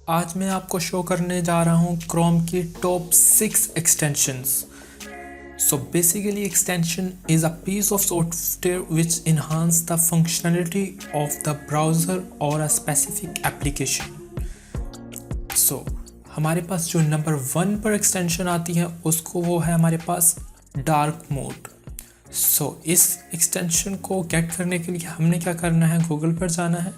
आज मैं आपको शो करने जा रहा हूँ क्रोम की top 6 extensions. So basically extension is a piece of software which enhance the functionality of the browser और अ स्पेसिफिक एप्लीकेशन। सो हमारे पास जो नंबर 1 पर एक्सटेंशन आती है उसको वो है हमारे पास डार्क मोड। सो इस एक्सटेंशन को गेट करने के लिए हमने क्या करना है, गूगल पर जाना है।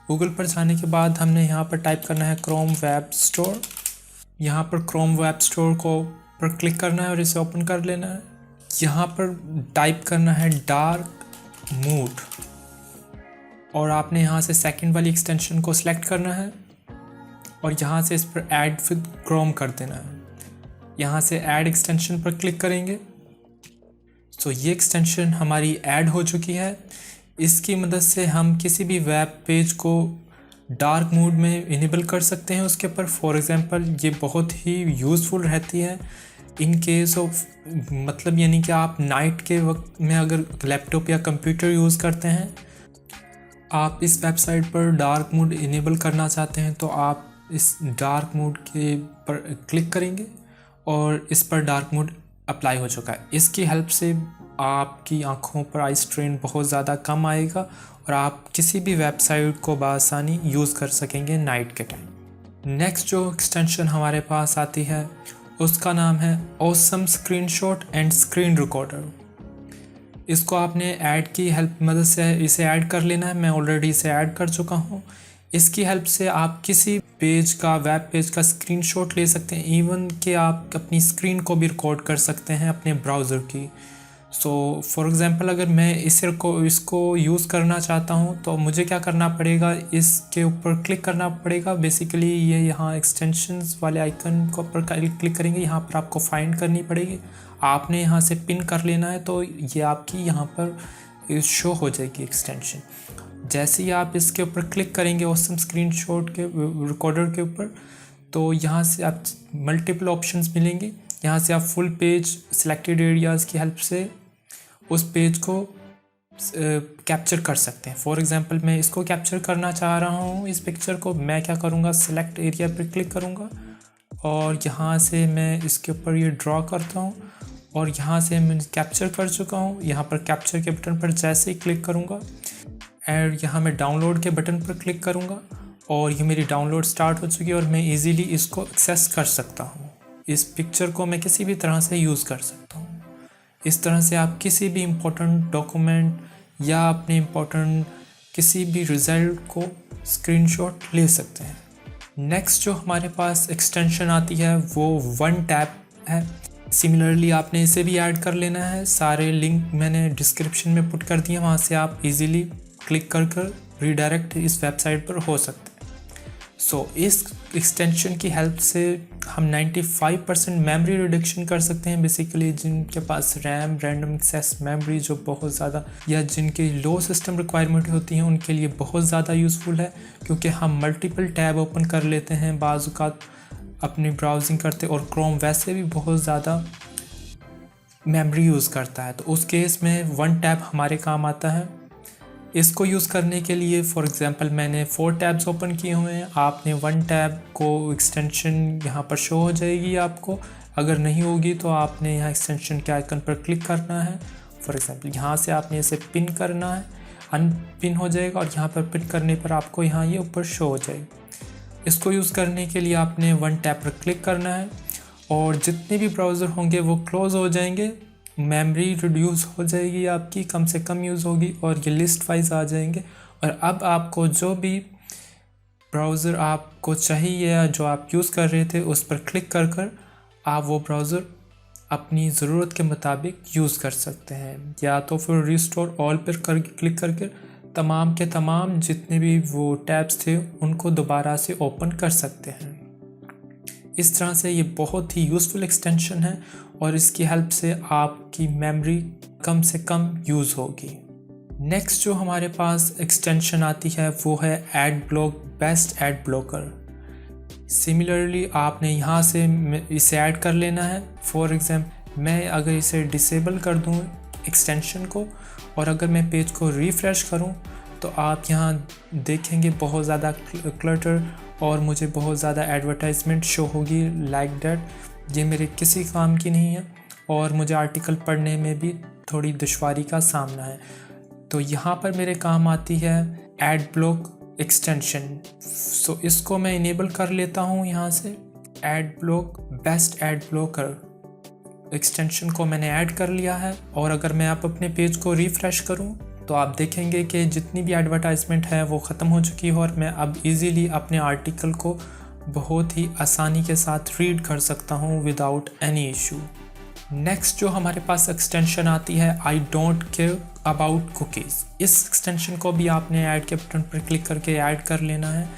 गूगल पर जाने के बाद हमने यहाँ पर टाइप करना है क्रोम वेब स्टोर। यहाँ पर क्रोम वेब स्टोर को पर क्लिक करना है और इसे ओपन कर लेना है। यहाँ पर टाइप करना है डार्क मोड और आपने यहाँ से सेकंड वाली एक्सटेंशन को सिलेक्ट करना है और यहाँ से इस पर ऐड विद क्रोम कर देना है। यहाँ से ऐड एक्सटेंशन पर क्लिक करेंगे। सो ये एक्सटेंशन हमारी ऐड हो चुकी है। इसकी मदद से हम किसी भी वेब पेज को डार्क मोड में इनेबल कर सकते हैं उसके ऊपर। फॉर एग्जांपल ये बहुत ही यूज़फुल रहती है इन केस ऑफ मतलब यानी कि आप नाइट के वक्त में अगर लैपटॉप या कंप्यूटर यूज़ करते हैं, आप इस वेबसाइट पर डार्क मोड इनेबल करना चाहते हैं तो आप इस डार्क मोड के पर क्लिक करेंगे और इस पर डार्क मोड अप्लाई हो चुका है। इसकी हेल्प से आपकी आँखों पर आई स्ट्रेन बहुत ज़्यादा कम आएगा और आप किसी भी वेबसाइट को बआसानी यूज़ कर सकेंगे नाइट के टाइम। नेक्स्ट जो एक्सटेंशन हमारे पास आती है उसका नाम है awesome screenshot and screen recorder. इसको आपने ऐड की हेल्प मदद से इसे ऐड कर लेना है। मैं ऑलरेडी इसे ऐड कर चुका हूँ। इसकी हेल्प से आप किसी पेज का, वेब पेज का स्क्रीनशॉट ले सकते हैं, इवन कि आप अपनी स्क्रीन को भी रिकॉर्ड कर सकते हैं अपने ब्राउज़र की। सो फॉर एग्ज़ाम्पल अगर मैं इसको यूज़ करना चाहता हूँ तो मुझे क्या करना पड़ेगा, इसके ऊपर क्लिक करना पड़ेगा। बेसिकली ये यहाँ एक्सटेंशंस वाले आइकन को ऊपर क्लिक करेंगे, यहाँ पर आपको फाइंड करनी पड़ेगी। आपने यहाँ से पिन कर लेना है तो ये आपकी यहाँ पर शो हो जाएगी एक्सटेंशन। जैसे ही आप इसके ऊपर क्लिक करेंगे ऑसम स्क्रीनशॉट के रिकॉर्डर के ऊपर, तो यहाँ से आप मल्टीपल ऑप्शंस मिलेंगे। यहाँ से आप फुल पेज सिलेक्टेड एरियाज़ की हेल्प से उस पेज को कैप्चर कर सकते हैं। फॉर एग्जांपल मैं इसको कैप्चर करना चाह रहा हूँ, इस पिक्चर को। मैं क्या करूँगा, सेलेक्ट एरिया पर क्लिक करूँगा और यहाँ से मैं इसके ऊपर ये ड्रॉ करता हूँ और यहाँ से मैं कैप्चर कर चुका हूँ। यहाँ पर कैप्चर के बटन पर जैसे ही क्लिक करूँगा और यहाँ मैं डाउनलोड के बटन पर क्लिक करूँगा और ये मेरी डाउनलोड स्टार्ट हो चुकी है और मैं इजीली इसको एक्सेस कर सकता हूँ। इस पिक्चर को मैं किसी भी तरह से यूज़ कर सकता हूँ। इस तरह से आप किसी भी इम्पोर्टेंट डॉक्यूमेंट या अपने इम्पोर्टेंट किसी भी रिज़ल्ट को स्क्रीनशॉट ले सकते हैं। नेक्स्ट जो हमारे पास एक्सटेंशन आती है वो वन टैप है। सिमिलरली आपने इसे भी ऐड कर लेना है। सारे लिंक मैंने डिस्क्रिप्शन में पुट कर दिए, वहाँ से आप इजीली क्लिक कर रीडायरेक्ट इस वेबसाइट पर हो सकते हैं। सो इस एक्सटेंशन की हेल्प से हम 95% मेमोरी रिडक्शन कर सकते हैं। बेसिकली जिनके पास रैम, रैंडम एक्सेस मेमोरी जो बहुत ज़्यादा या जिनकी लो सिस्टम रिक्वायरमेंट होती हैं उनके लिए बहुत ज़्यादा यूज़फुल है, क्योंकि हम मल्टीपल टैब ओपन कर लेते हैं बाज़ औक़ात अपनी ब्राउजिंग करते, और क्रोम वैसे भी बहुत ज़्यादा मेमोरी यूज़ करता है। तो उस केस में वन टैब हमारे काम आता है। इसको यूज़ करने के लिए फॉर एग्ज़ाम्पल मैंने 4 टैब्स ओपन किए हुए हैं। आपने वन टैब को एक्सटेंशन यहाँ पर शो हो जाएगी आपको। अगर नहीं होगी तो आपने यहाँ एक्सटेंशन के आइकन पर क्लिक करना है। फॉर एग्ज़ाम्पल यहाँ से आपने इसे पिन करना है, अनपिन हो जाएगा और यहाँ पर पिन करने पर आपको यहाँ ये ऊपर शो हो जाएगी। इसको यूज़ करने के लिए आपने वन टैब पर क्लिक करना है और जितने भी ब्राउज़र होंगे वो क्लोज़ हो जाएंगे, मेमोरी रिड्यूस हो जाएगी आपकी, कम से कम यूज़ होगी और ये लिस्ट वाइज आ जाएंगे। और अब आपको जो भी ब्राउज़र आपको चाहिए या जो आप यूज़ कर रहे थे उस पर क्लिक कर आप वो ब्राउज़र अपनी ज़रूरत के मुताबिक यूज़ कर सकते हैं, या तो फिर रिस्टोर ऑल पर क्लिक करके तमाम के तमाम जितने भी वो टैब्स थे उनको दोबारा से ओपन कर सकते हैं। इस तरह से ये बहुत ही यूज़फुल एक्सटेंशन है और इसकी हेल्प से आपकी मेमोरी कम से कम यूज़ होगी। नेक्स्ट जो हमारे पास एक्सटेंशन आती है वो है ad block, best ad blocker. Similarly आपने यहाँ से इसे ऐड कर लेना है। फॉर एग्जाम्पल मैं अगर इसे डिसेबल कर दूँ एक्सटेंशन को और अगर मैं पेज को रिफ़्रेश करूँ तो आप यहाँ देखेंगे बहुत ज़्यादा क्लटर और मुझे बहुत ज़्यादा एडवर्टाइजमेंट शो होगी लाइक दैट। ये मेरे किसी काम की नहीं है और मुझे आर्टिकल पढ़ने में भी थोड़ी दुश्वारी का सामना है। तो यहाँ पर मेरे काम आती है एड ब्लॉक एक्सटेंशन। सो इसको मैं इनेबल कर लेता हूँ यहाँ से। Ad block best ad blocker extension को मैंने ऐड कर लिया है और अगर मैं आप अपने पेज को रिफ़्रेश करूँ तो आप देखेंगे कि जितनी भी एडवर्टाइजमेंट है वो ख़त्म हो चुकी है और मैं अब इजीली अपने आर्टिकल को बहुत ही आसानी के साथ रीड कर सकता हूँ विदाउट एनी इशू। नेक्स्ट जो हमारे पास एक्सटेंशन आती है I don't care about cookies. इस एक्सटेंशन को भी आपने ऐड के बटन पर क्लिक करके ऐड कर लेना है।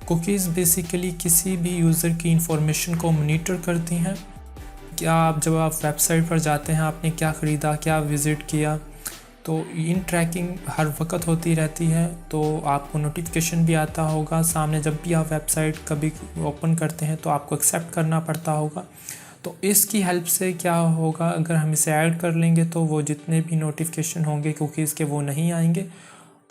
कुकीज़ बेसिकली किसी भी यूज़र की इंफॉर्मेशन को मॉनिटर करती हैं। क्या आप जब आप वेबसाइट पर जाते हैं, आपने क्या ख़रीदा, क्या विज़िट किया, तो इन ट्रैकिंग हर वक्त होती रहती है। तो आपको नोटिफिकेशन भी आता होगा सामने जब भी आप वेबसाइट कभी ओपन करते हैं तो आपको एक्सेप्ट करना पड़ता होगा। तो इसकी हेल्प से क्या होगा, अगर हम इसे ऐड कर लेंगे तो वो जितने भी नोटिफिकेशन होंगे कुकीज़ के वो नहीं आएंगे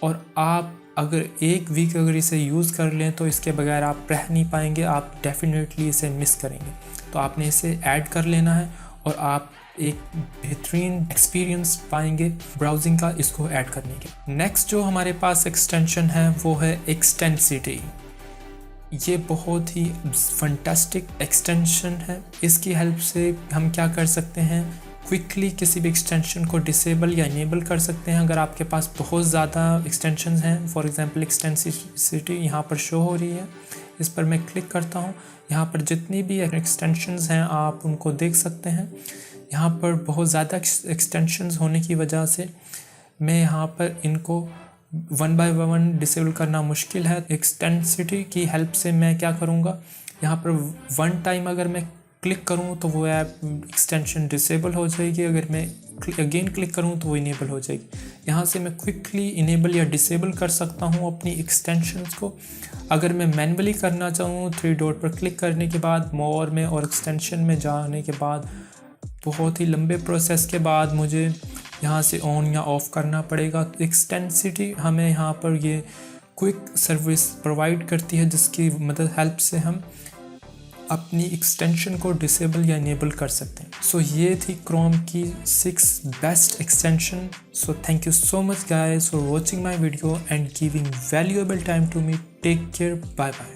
और आप अगर एक वीक अगर इसे यूज़ कर लें तो इसके बगैर आप रह नहीं पाएंगे, आप डेफिनेटली इसे मिस करेंगे। तो आपने इसे ऐड कर लेना है और आप एक बेहतरीन एक्सपीरियंस पाएंगे ब्राउजिंग का इसको ऐड करने के। नेक्स्ट जो हमारे पास एक्सटेंशन है वो है एक्सटेंसिटी। ये बहुत ही फंटास्टिक एक्सटेंशन है। इसकी हेल्प से हम क्या कर सकते हैं, क्विकली किसी भी एक्सटेंशन को डिसेबल या इनेबल कर सकते हैं। अगर आपके पास बहुत ज़्यादा एक्सटेंशंस हैं, फॉर एग्जांपल एक्सटेंसिटी यहाँ पर शो हो रही है, इस पर मैं क्लिक करता हूँ। यहाँ पर जितनी भी एक्सटेंशंस हैं आप उनको देख सकते हैं। यहाँ पर बहुत ज़्यादा एक्सटेंशंस होने की वजह से मैं यहाँ पर इनको वन बाय वन डिसेबल करना मुश्किल है। एक्सटेंसिटी की हेल्प से मैं क्या करूँगा, यहाँ पर वन टाइम अगर मैं क्लिक करूँ तो वो ऐप एक्सटेंशन डिसेबल हो जाएगी, अगर मैं अगेन क्लिक करूँ तो वो इनेबल हो जाएगी। यहाँ से मैं क्विकली इनेबल या डिसेबल कर सकता हूँ अपनी एक्सटेंशंस को। अगर मैं मैनुअली करना चाहूँ 3 डॉट पर क्लिक करने के बाद मोर में और एक्सटेंशन में जाने के बाद बहुत ही लंबे प्रोसेस के बाद मुझे यहाँ से ऑन या ऑफ़ करना पड़ेगा। तो एक्सटेंसिटी हमें यहाँ पर ये क्विक सर्विस प्रोवाइड करती है जिसकी मदद हेल्प से हम अपनी एक्सटेंशन को डिसेबल या इनेबल कर सकते हैं। सो ये थी क्रोम की 6 best extension. So thank you so much guys for watching my video and giving valuable time to me. Take care, bye bye.